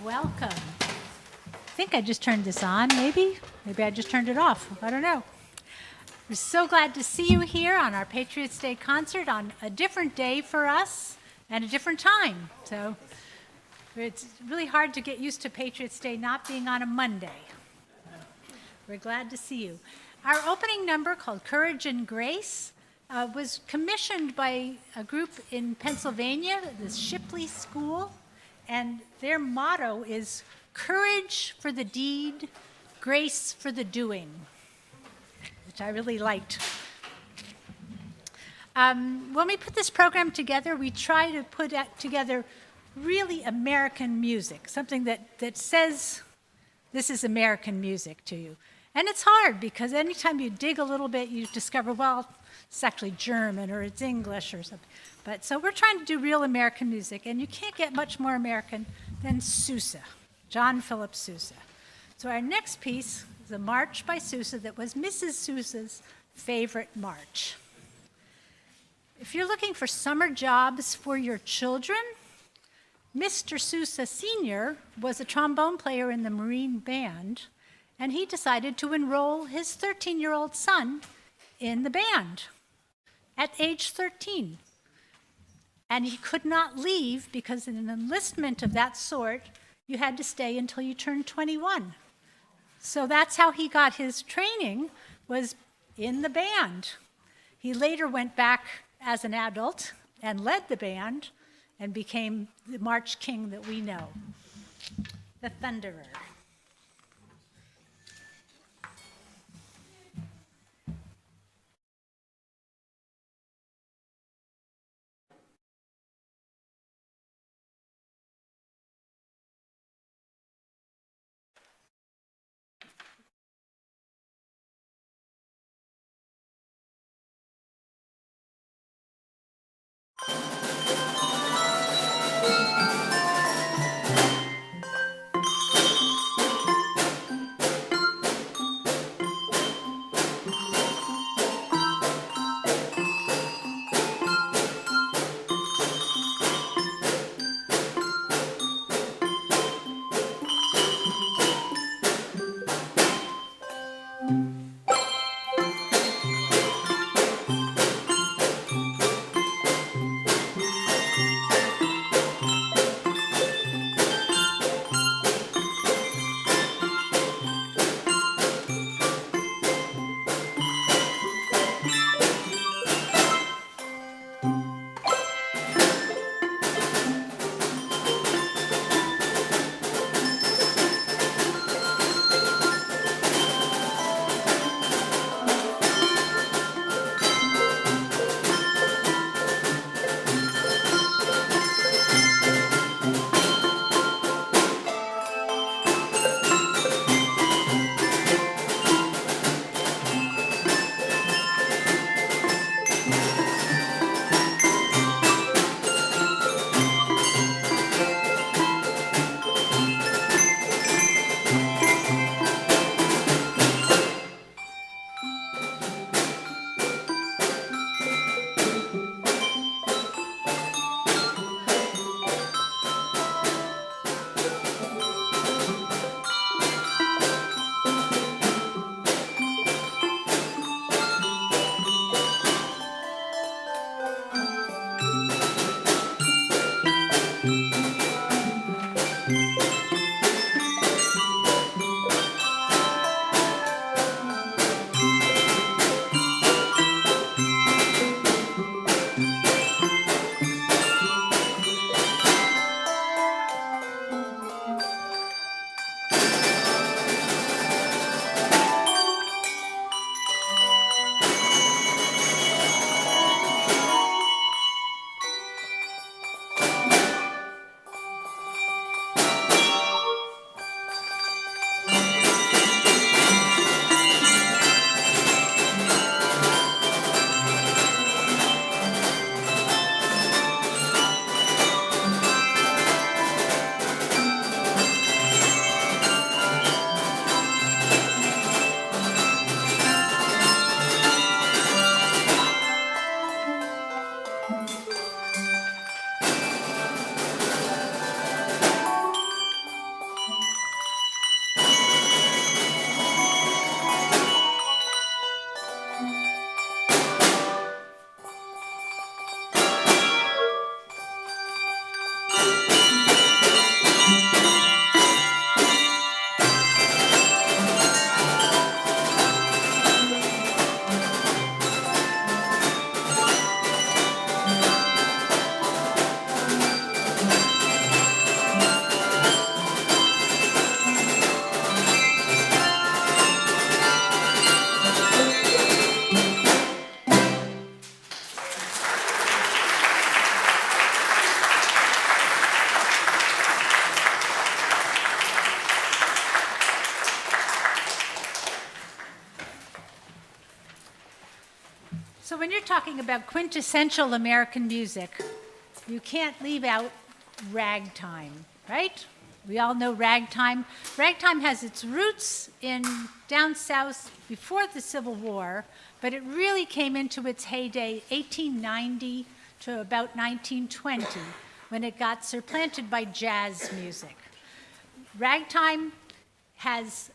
Welcome. I think I just turned this on, maybe? Maybe I just turned it off. I don't know. We're so glad to see you here on our Patriots Day concert on a different day for us and a different time. So it's really hard to get used to Patriots Day not being on a Monday. We're glad to see you. Our opening number, called Courage and Grace, was commissioned by a group in Pennsylvania, the Shipley School, and their motto is courage for the deed, grace for the doing, which I really liked. When we put this program together, we try to put together really American music, something that says this is American music to you. And it's hard because anytime you dig a little bit, you discover, well, it's actually German or it's English or something. But so we're trying to do real American music, and you can't get much more American than Sousa, John Philip Sousa. So our next piece is a march by Sousa that was Mrs. Sousa's favorite march. If you're looking for summer jobs for your children, Mr. Sousa Sr. was a trombone player in the Marine Band, and he decided to enroll his 13-year-old son in the band at age 13. And he could not leave because in an enlistment of that sort, you had to stay until you turned 21. So that's how he got his training, was in the band. He later went back as an adult and led the band and became the March King that we know, the Thunderer. you're talking about quintessential American music, you can't leave out ragtime, right? We all know ragtime. Ragtime has its roots in down south before the Civil War, but it really came into its heyday 1890 to about 1920, when it got supplanted by jazz music. Ragtime has,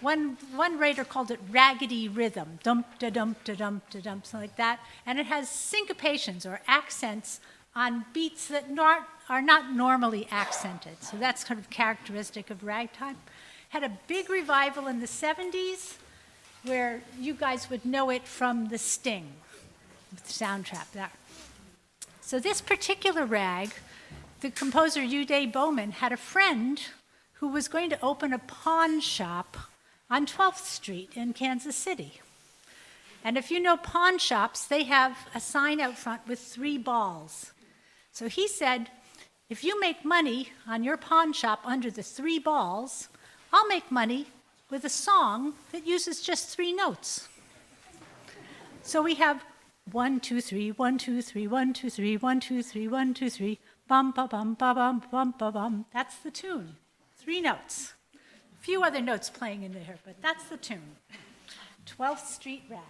one writer called it raggedy rhythm, dump-da-dump-da-dump-da-dump, something like that, and it has syncopations or accents on beats that are not normally accented. So that's kind of characteristic of ragtime. Had a big revival in the 70s, where you guys would know it from The Sting, the soundtrack there. So this particular rag, the composer Uday Bowman had a friend who was going to open a pawn shop on 12th Street in Kansas City. And if you know pawn shops, they have a sign out front with 3 balls. So he said, if you make money on your pawn shop under the 3 balls, I'll make money with a song that uses just 3 notes. So we have 1, 2, 3, 1, 2, 3, 1, 2, 3, 1, 2, 3, 1, 2, 3, bum ba bum ba bum bum ba bum. That's the tune. 3 notes. A few other notes playing in there, but that's the tune. 12th Street Rag.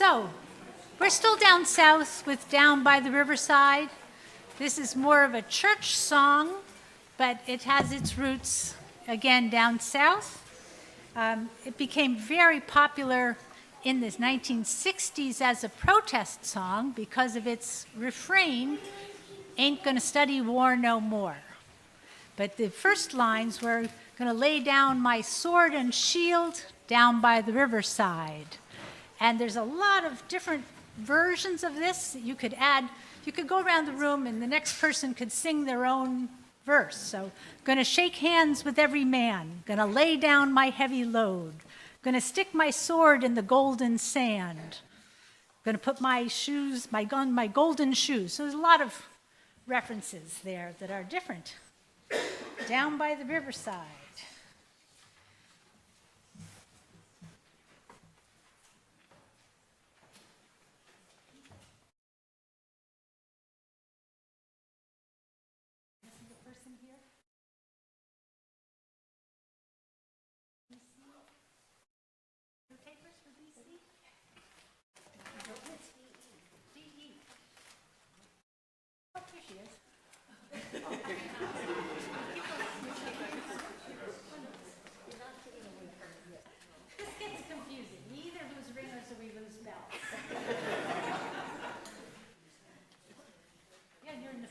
So, we're still down south with Down by the Riverside. This is more of a church song, but it has its roots, again, down south. It became very popular in the 1960s as a protest song because of its refrain, "Ain't gonna study war no more." But the first lines were, "Gonna lay down my sword and shield down by the riverside." And there's a lot of different versions of this that you could add. You could go around the room and the next person could sing their own verse. So, "Gonna shake hands with every man, gonna lay down my heavy load, gonna stick my sword in the golden sand, gonna put my shoes, my gun, my golden shoes." So there's a lot of references there that are different. Down by the riverside.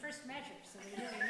First measure, so we really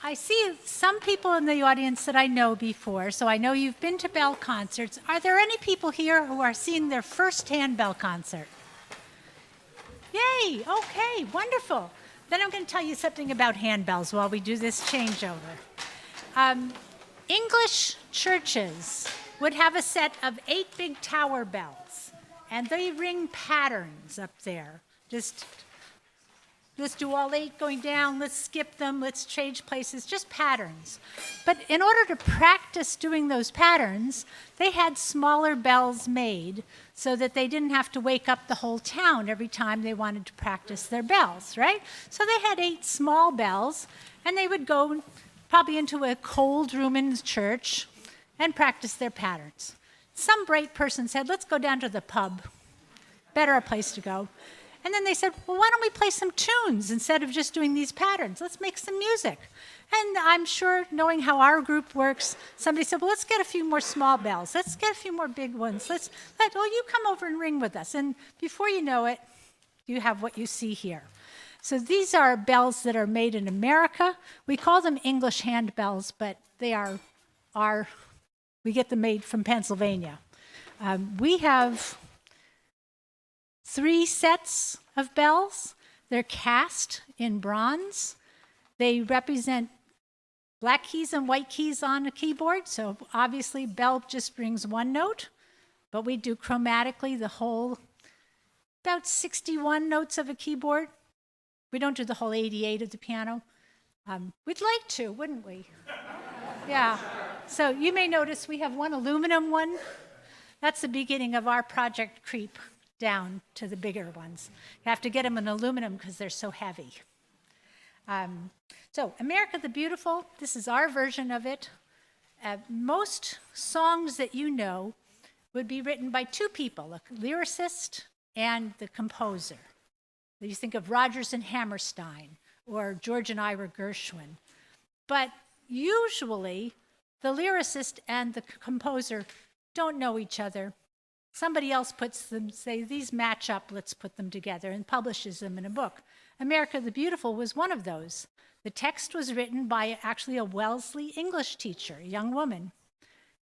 I see some people in the audience that I know before, so I know you've been to bell concerts. Are there any people here who are seeing their first handbell concert? Yay, okay, wonderful. Then I'm going to tell you something about handbells while we do this changeover. English churches would have a set of 8 big tower bells, and they ring patterns up there. Just let's do all 8 going down, let's skip them, let's change places, just patterns. But in order to practice doing those patterns, they had smaller bells made so that they didn't have to wake up the whole town every time they wanted to practice their bells, right? So they had 8 small bells, and they would go probably into a cold room in the church and practice their patterns. Some bright person said, let's go down to the pub better a place to go. And then they said, well, why don't we play some tunes instead of just doing these patterns? Let's make some music. And I'm sure, knowing how our group works, somebody said, well, let's get a few more small bells. Let's get a few more big ones. You come over and ring with us. And before you know it, you have what you see here. So these are bells that are made in America. We call them English hand bells, but they we get them made from Pennsylvania. We have 3 sets of bells. They're cast in bronze. They represent black keys and white keys on a keyboard. So obviously bell just brings one note, but we do chromatically the whole, about 61 notes of a keyboard. We don't do the whole 88 of the piano. We'd like to, wouldn't we? Yeah. So you may notice we have one aluminum one. That's the beginning of our project creep down to the bigger ones. You have to get them in aluminum because they're so heavy. So America the Beautiful, this is our version of it. Most songs that you know would be written by 2 people, a lyricist and the composer. You think of Rodgers and Hammerstein or George and Ira Gershwin. But usually the lyricist and the composer don't know each other. Somebody else puts them, say, these match up, let's put them together, and publishes them in a book. America the Beautiful was one of those. The text was written by actually a Wellesley English teacher, a young woman.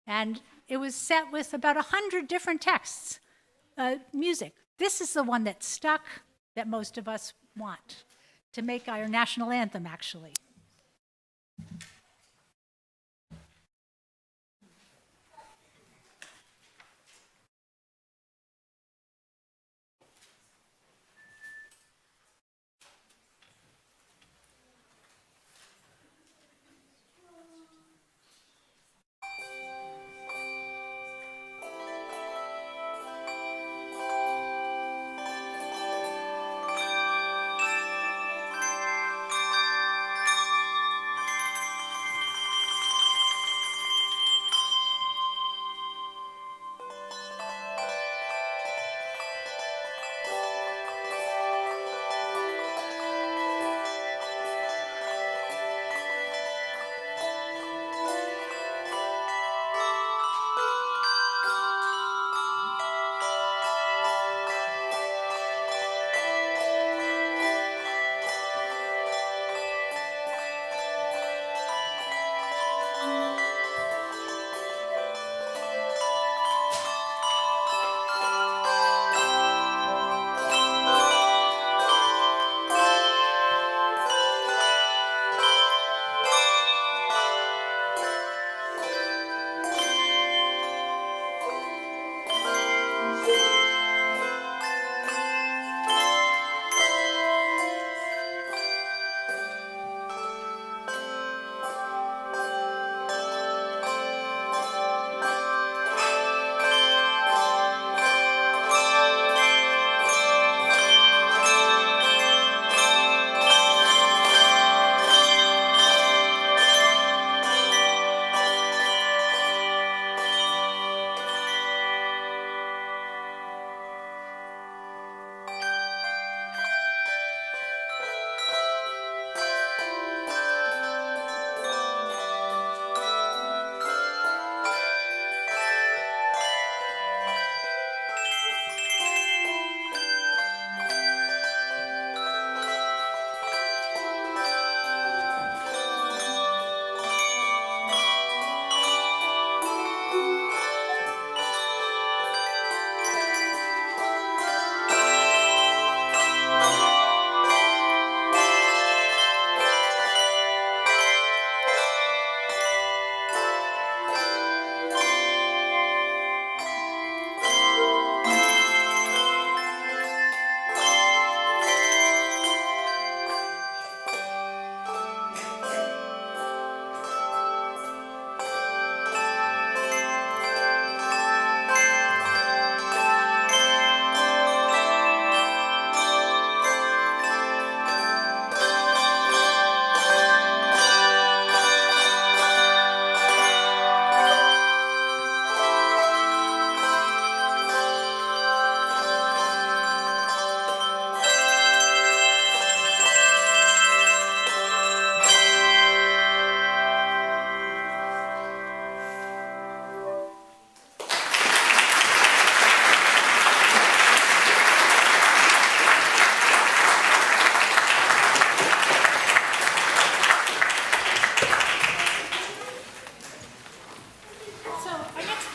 And it was set with about 100 different texts, music. This is the one that stuck, that most of us want to make our national anthem, actually.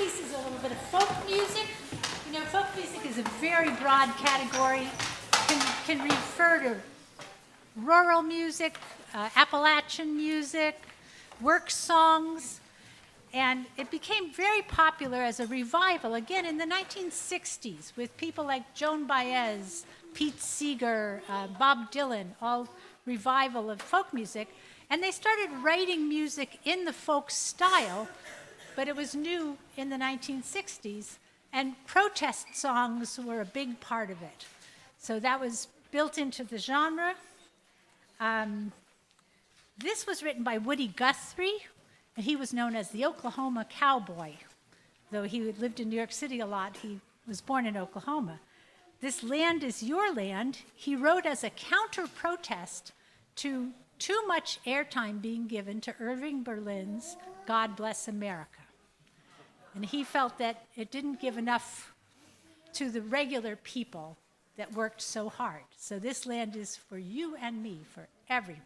piece is a little bit of folk music. You know, folk music is a very broad category. Can refer to rural music, Appalachian music, work songs, and it became very popular as a revival, again, in the 1960s, with people like Joan Baez, Pete Seeger, Bob Dylan, all revival of folk music. And they started writing music in the folk style, but it was new in the 1960s, and protest songs were a big part of it. So that was built into the genre. This was written by Woody Guthrie, and he was known as the Oklahoma Cowboy. Though he lived in New York City a lot, he was born in Oklahoma. This land is your land, he wrote as a counter-protest to too much airtime being given to Irving Berlin's God Bless America. And he felt that it didn't give enough to the regular people that worked so hard. So this land is for you and me, for everyone.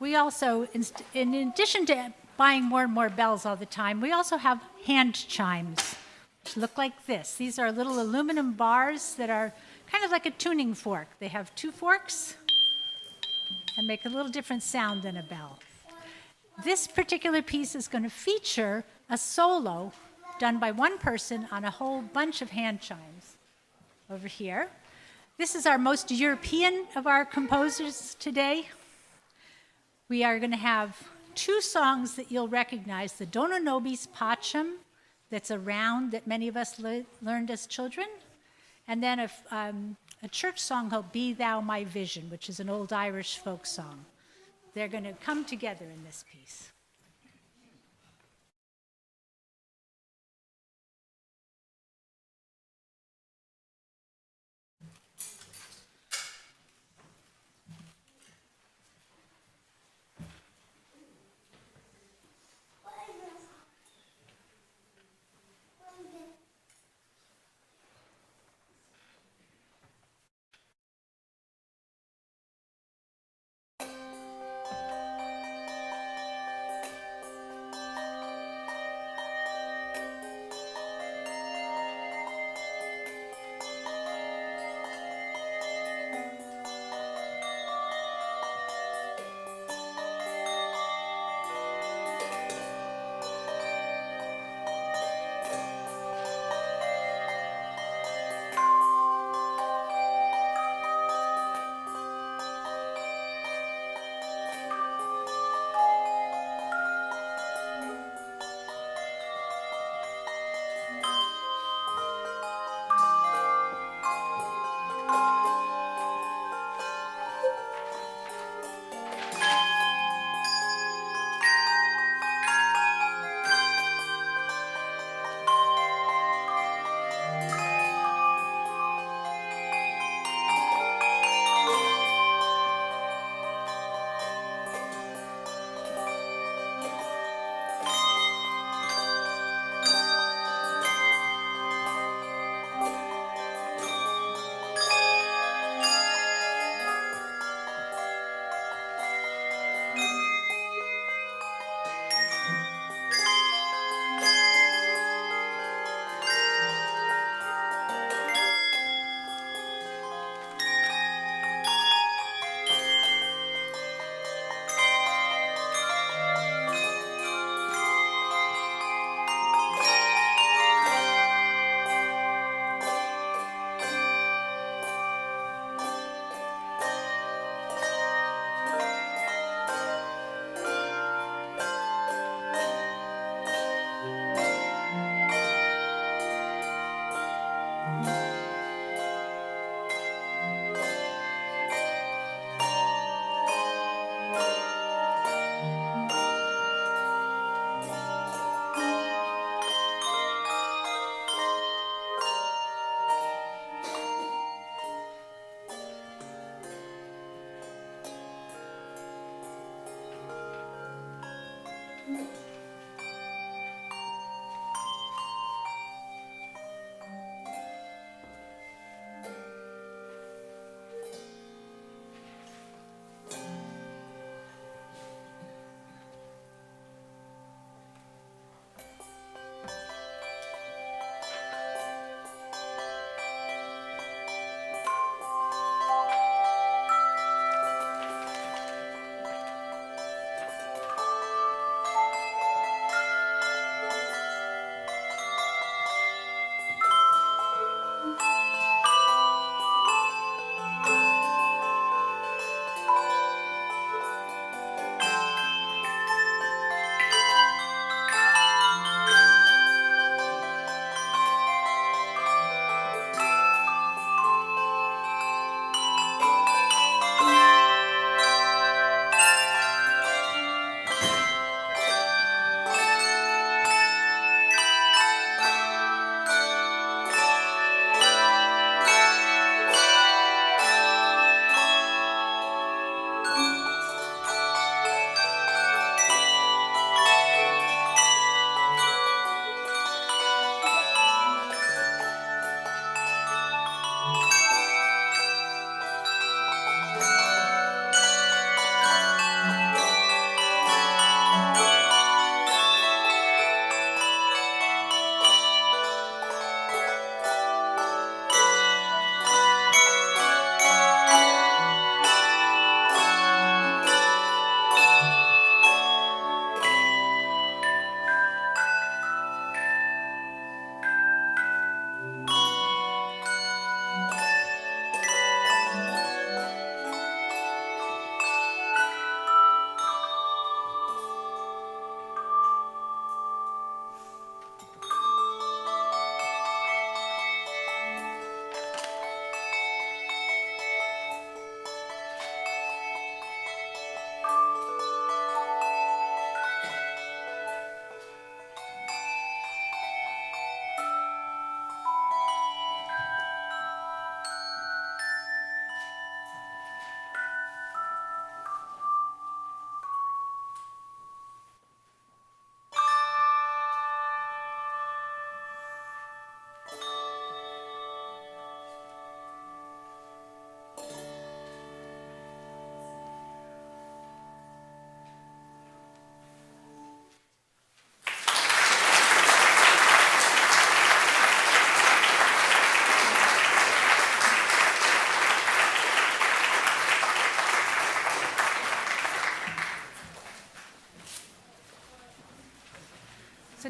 We also, in addition to buying more and more bells all the time, we also have hand chimes, which look like this. These are little aluminum bars that are kind of like a tuning fork. They have two forks and make a little different sound than a bell. This particular piece is going to feature a solo done by one person on a whole bunch of hand chimes over here. This is our most European of our composers today. We are going to have two songs that you'll recognize, the Dona Nobis Pacem, that's a round that many of us learned as children, and then a church song called Be Thou My Vision, which is an old Irish folk song. They're going to come together in this piece.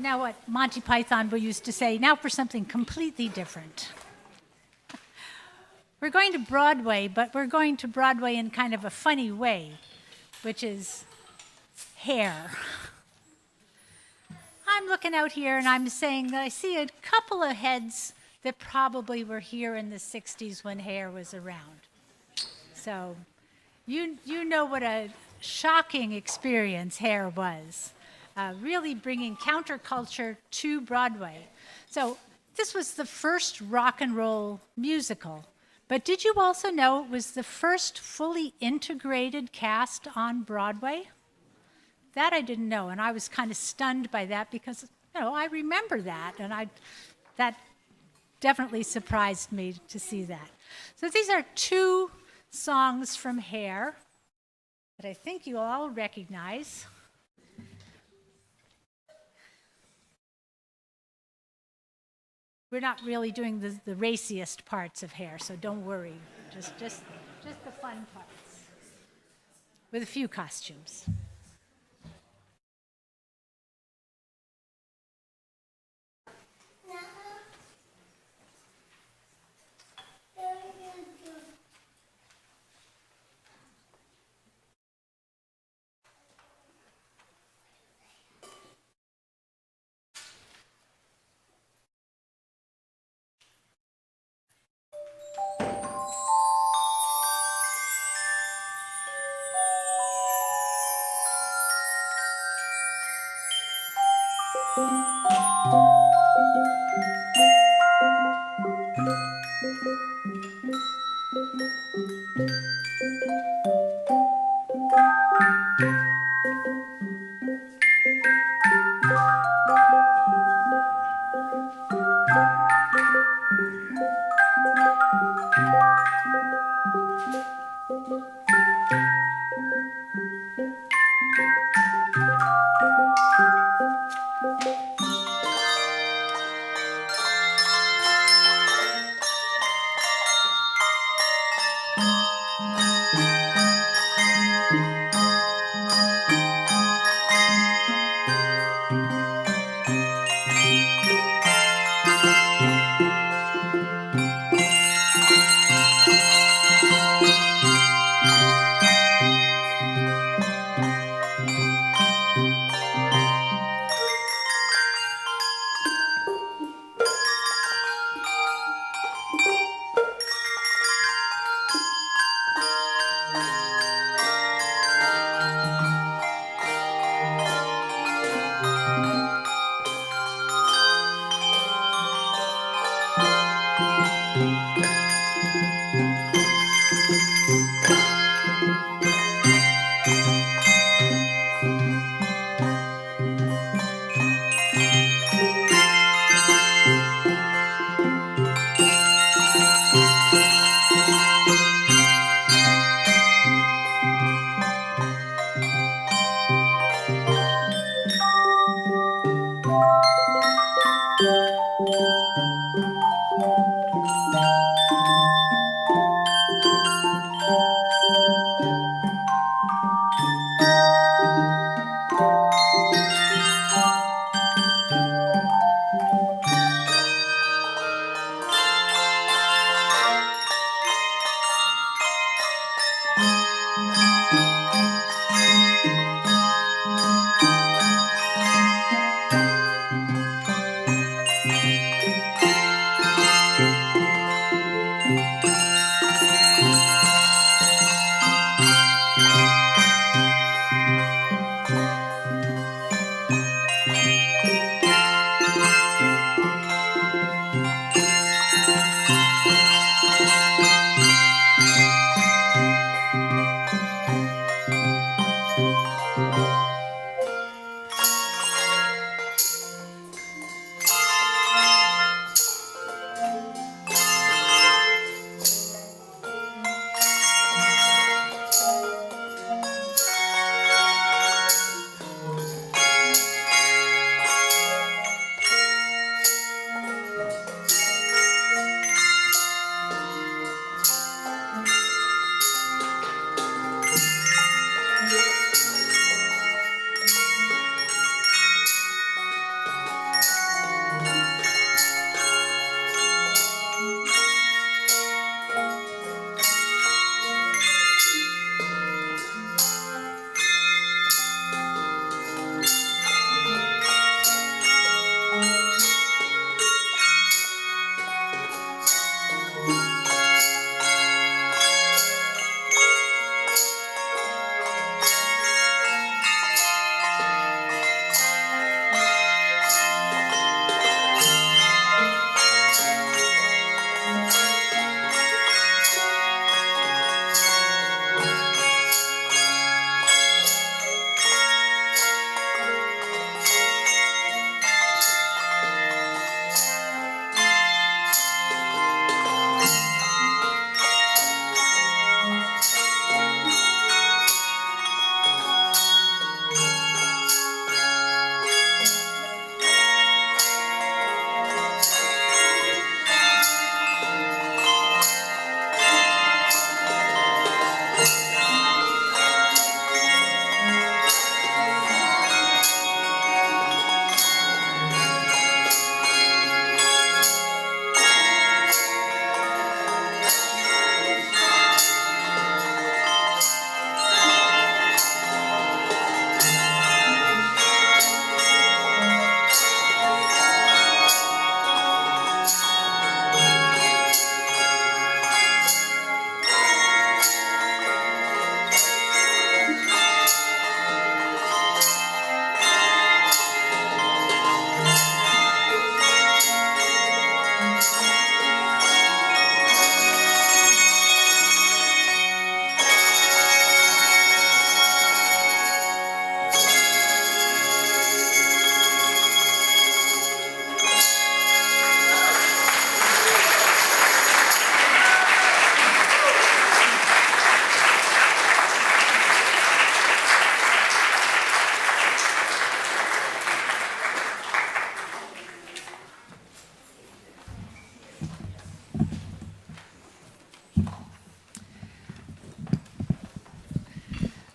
Now what Monty Python used to say, now for something completely different. We're going to Broadway, but we're going to Broadway in kind of a funny way, which is hair. I'm looking out here and I'm saying that I see a couple of heads that probably were here in the 60s when hair was around. So you know what a shocking experience hair was, really bringing counterculture to Broadway. So this was the first rock and roll musical. But did you also know it was the first fully integrated cast on Broadway? That I didn't know, and I was kind of stunned by that because, I remember that, and that definitely surprised me to see that. So these are two songs from Hair that I think you all recognize. We're not really doing the raciest parts of Hair, so don't worry. Just the fun parts, with a few costumes.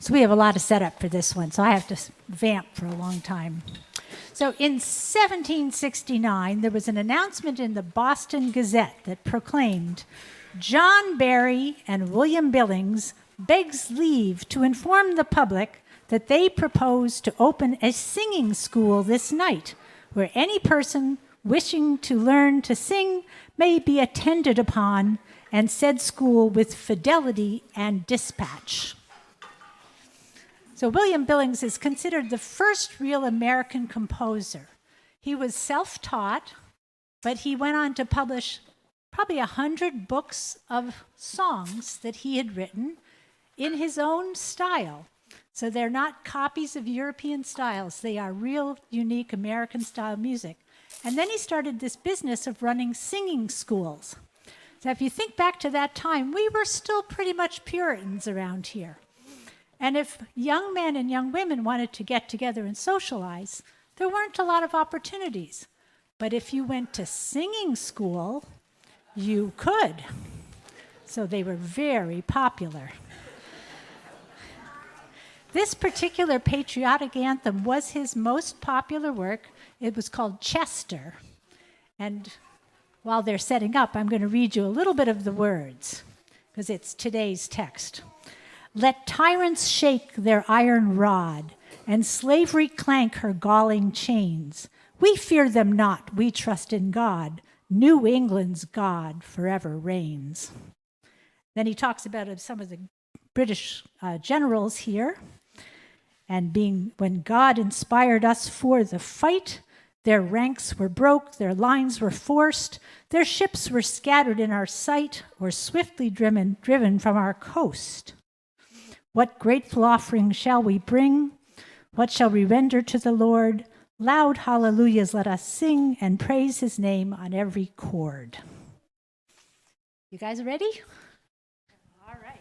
So we have a lot of setup for this one, so I have to vamp for a long time. So in 1769, there was an announcement in the Boston Gazette that proclaimed, John Barry and William Billings begs leave to inform the public that they propose to open a singing school this night, where any person wishing to learn to sing may be attended upon, and said school with fidelity and dispatch. So William Billings is considered the first real American composer. He was self-taught, but he went on to publish probably 100 books of songs that he had written in his own style. So they're not copies of European styles. They are real, unique American-style music. And then he started this business of running singing schools. So if you think back to that time, we were still pretty much Puritans around here. And if young men and young women wanted to get together and socialize, there weren't a lot of opportunities. But if you went to singing school, you could. So they were very popular. This particular patriotic anthem was his most popular work. It was called Chester. And while they're setting up, I'm going to read you a little bit of the words, because it's today's text. Let tyrants shake their iron rod, and slavery clank her galling chains. We fear them not, we trust in God. New England's God forever reigns. Then he talks about some of the British generals here, and when God inspired us for the fight, their ranks were broke, their lines were forced, their ships were scattered in our sight, or swiftly driven from our coast. What grateful offering shall we bring? What shall we render to the Lord? Loud hallelujahs let us sing and praise his name on every chord. You guys ready? All right.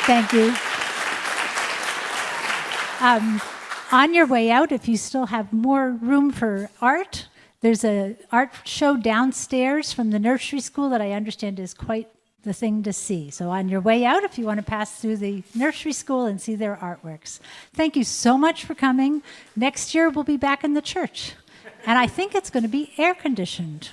Thank you. On your way out, if you still have more room for art, there's an art show downstairs from the nursery school that I understand is quite the thing to see. So on your way out, if you want to pass through the nursery school and see their artworks. Thank you so much for coming. Next year, we'll be back in the church. And I think it's going to be air conditioned.